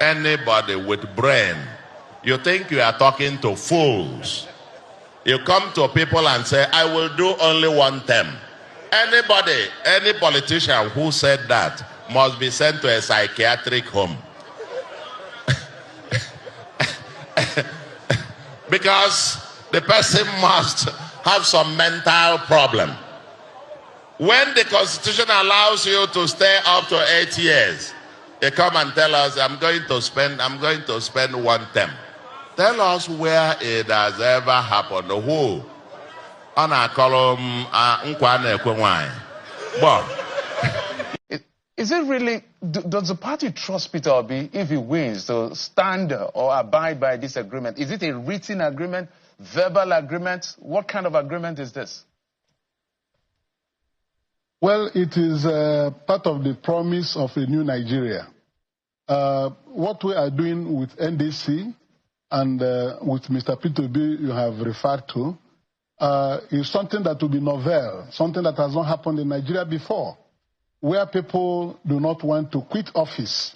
anybody with brain. You think you are talking to fools. You come to people and say, I will do only one term. Anybody, any politician who said that must be sent to a psychiatric home. Because the person must have some mental problem. When the Constitution allows you to stay up to 8 years, they come and tell us, I'm going to spend one term. Tell us where it has ever happened. Who? On our column, Is it really, does the party trust Peter Obi if he wins to stand or abide by this agreement? Is it a written agreement, verbal agreement? What kind of agreement is this? Well, it is part of the promise of a new Nigeria. What we are doing with NDC and with Mr. Peter Obi you have referred to is something that will be novel, something that has not happened in Nigeria before, where people do not want to quit office.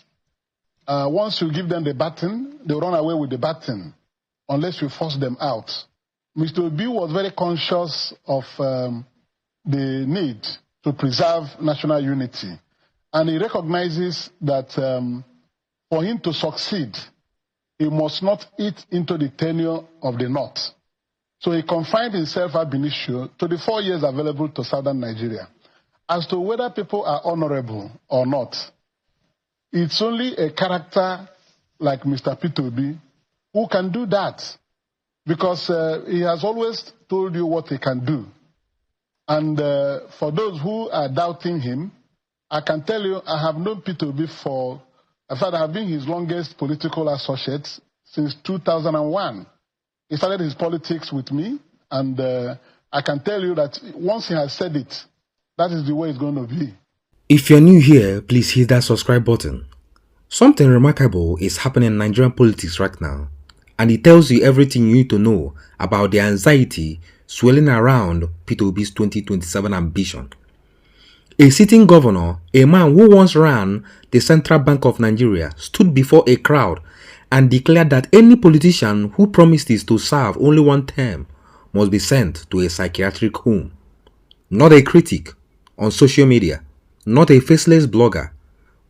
Once you give them the baton, they run away with the baton, unless you force them out. Mr. Obi was very conscious of the need to preserve national unity. And he recognizes that for him to succeed, he must not eat into the tenure of the North. So he confined himself ab initio to the 4 years available to southern Nigeria. As to whether people are honorable or not, it's only a character like Mr. Peter Obi who can do that, because he has always told you what he can do. And for those who are doubting him, I can tell you I have known Peter Obi for, in fact, I have been his longest political associate since 2001. He started his politics with me, and I can tell you that once he has said it, that is the way it's going to be. If you're new here, please hit that subscribe button. Something remarkable is happening in Nigerian politics right now, and it tells you everything you need to know about the anxiety swirling around Peter Obi's 2027 ambition. A sitting governor, a man who once ran the Central Bank of Nigeria, stood before a crowd and declared that any politician who promises to serve only one term must be sent to a psychiatric home. Not a critic on social media, not a faceless blogger,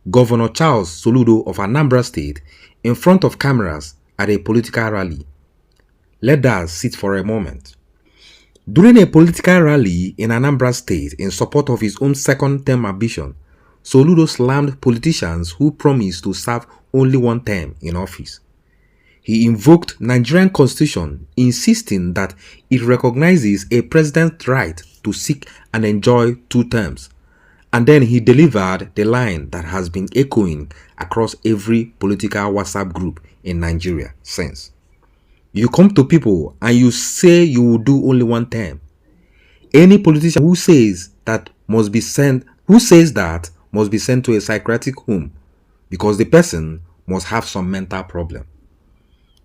Governor Charles Soludo of Anambra State in front of cameras at a political rally. Let that sit for a moment. During a political rally in Anambra State in support of his own second-term ambition, Soludo slammed politicians who promised to serve only one term in office. He invoked Nigerian Constitution, insisting that it recognizes a president's right to seek and enjoy 2 terms. And then he delivered the line that has been echoing across every political WhatsApp group in Nigeria since. You come to people and you say you will do only one term. Any politician who says that must be sent to a psychiatric home, because the person must have some mental problem.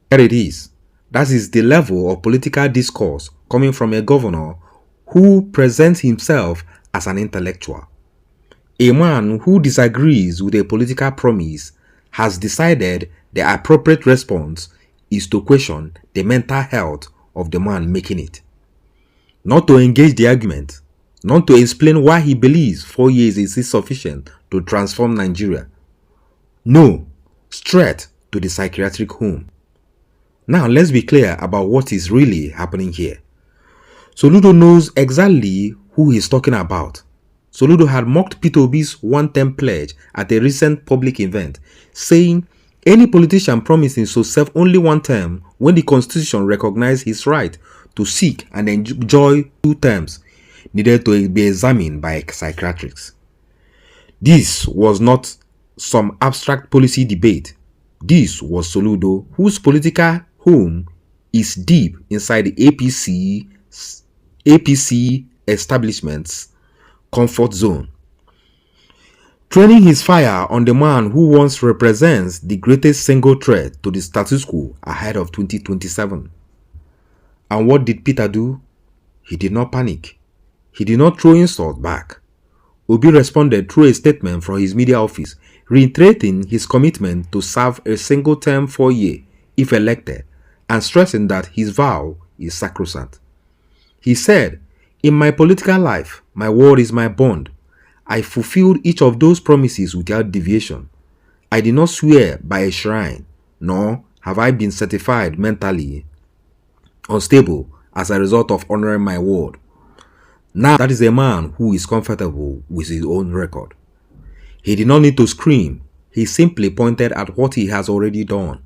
Here it is. That is the level of political discourse coming from a governor who presents himself as an intellectual. A man who disagrees with a political promise has decided the appropriate response is to question the mental health of the man making it. Not to engage the argument, not to explain why he believes 4 years is insufficient to transform Nigeria. No, straight to the psychiatric home. Now let's be clear about what is really happening here. Soludo knows exactly who he's talking about. Soludo had mocked Peter Obi's one-term pledge at a recent public event, saying any politician promising to serve only one term when the Constitution recognized his right to seek and enjoy 2 terms needed to be examined by psychiatrists. This was not some abstract policy debate. This was Soludo, whose political home is deep inside the APC establishment's comfort zone. Training his fire on the man who once represents the greatest single threat to the status quo ahead of 2027. And what did Peter do? He did not panic. He did not throw insult back. Obi responded through a statement from his media office, reiterating his commitment to serve a single term for a year if elected and stressing that his vow is sacrosanct. He said, "In my political life, my word is my bond. I fulfilled each of those promises without deviation. I did not swear by a shrine, nor have I been certified mentally unstable as a result of honoring my word." Now, that is a man who is comfortable with his own record. He did not need to scream. He simply pointed at what he has already done.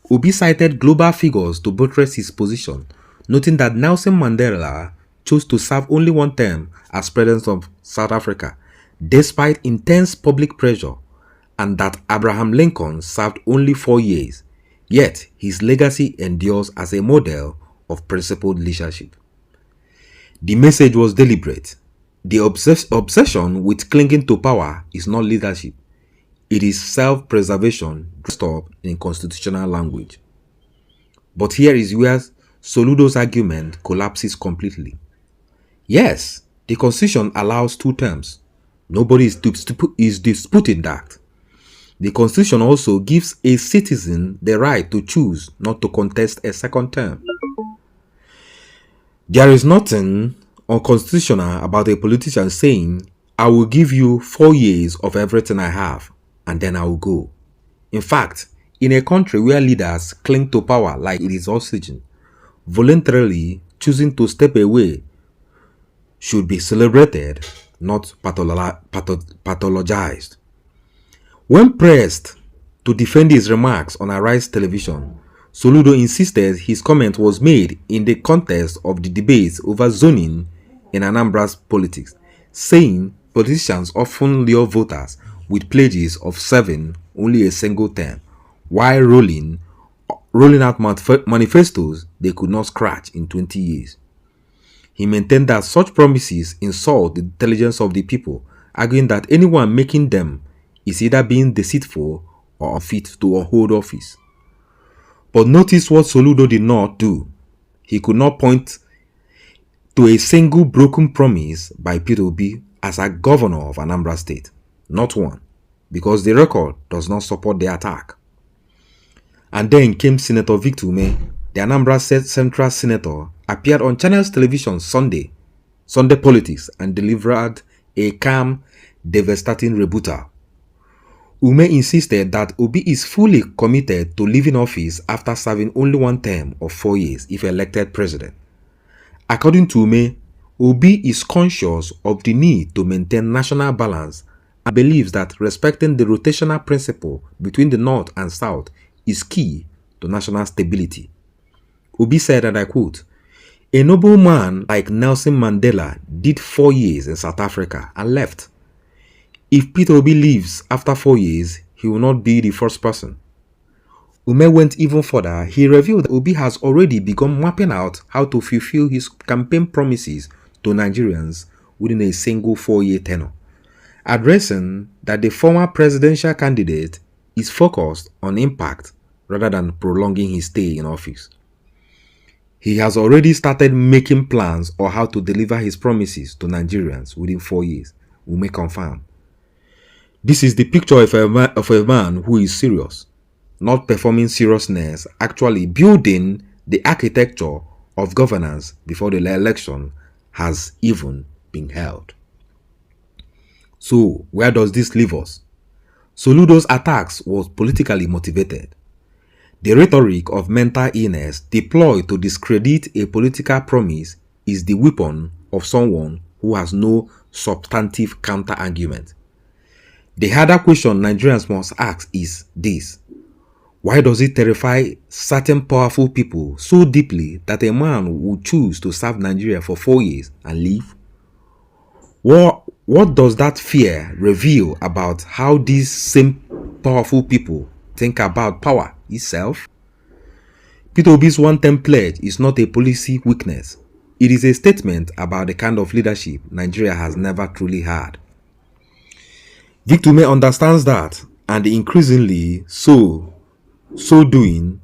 Obi cited global figures to buttress his position, noting that Nelson Mandela chose to serve only one term as president of South Africa, despite intense public pressure, and that Abraham Lincoln served only 4 years, yet his legacy endures as a model of principled leadership. The message was deliberate. The obsession with clinging to power is not leadership. It is self-preservation dressed up in constitutional language. But here is where Soludo's argument collapses completely. Yes, the Constitution allows 2 terms. Nobody is disputing that. The Constitution also gives a citizen the right to choose not to contest a second term. There is nothing unconstitutional about a politician saying, "I will give you 4 years of everything I have, and then I will go." In fact, in a country where leaders cling to power like it is oxygen, voluntarily choosing to step away should be celebrated, not pathologized. When pressed to defend his remarks on Arise television, Soludo insisted his comment was made in the context of the debates over zoning in Anambra's politics, saying politicians often lure voters with pledges of serving only a single term, while rolling out manifestos they could not scratch in 20 years. He maintained that such promises insult the intelligence of the people, arguing that anyone making them is either being deceitful or unfit to hold office. But notice what Soludo did not do. He could not point to a single broken promise by Peter Obi as a governor of Anambra State. Not one, because the record does not support the attack. And then came Senator Victor Umeh, the Anambra State Central Senator, appeared on Channels Television Sunday Politics, and delivered a calm, devastating rebuttal. Umeh insisted that Obi is fully committed to leaving office after serving only one term of 4 years if elected president. According to Umeh, Obi is conscious of the need to maintain national balance and believes that respecting the rotational principle between the North and South is key to national stability. Obi said, and I quote, "A noble man like Nelson Mandela did 4 years in South Africa and left. If Peter Obi leaves after 4 years, he will not be the first person." Umeh went even further. He revealed that Obi has already begun mapping out how to fulfill his campaign promises to Nigerians within a single 4-year tenure, addressing that the former presidential candidate is focused on impact rather than prolonging his stay in office. He has already started making plans on how to deliver his promises to Nigerians within 4 years, Umeh confirmed. This is the picture of a man who is serious, not performing seriousness, actually building the architecture of governance before the election has even been held. So, where does this leave us? Soludo's attacks was politically motivated. The rhetoric of mental illness deployed to discredit a political promise is the weapon of someone who has no substantive counter-argument. The harder question Nigerians must ask is this: why does it terrify certain powerful people so deeply that a man would choose to serve Nigeria for 4 years and leave? What does that fear reveal about how these same powerful people think about power itself? Peter Obi's one-term pledge is not a policy weakness. It is a statement about the kind of leadership Nigeria has never truly had. Victor Umeh understands that, and increasingly so doing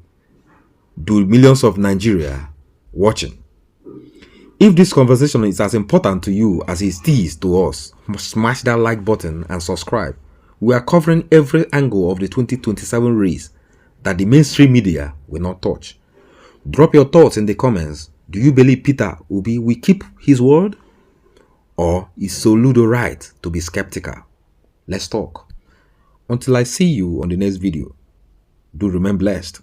do millions of Nigeria watching. If this conversation is as important to you as it is to us, smash that like button and subscribe. We are covering every angle of the 2027 race that the mainstream media will not touch. Drop your thoughts in the comments. Do you believe Peter Obi will keep his word? Or is Soludo right to be skeptical? Let's talk. Until I see you on the next video, do remain blessed.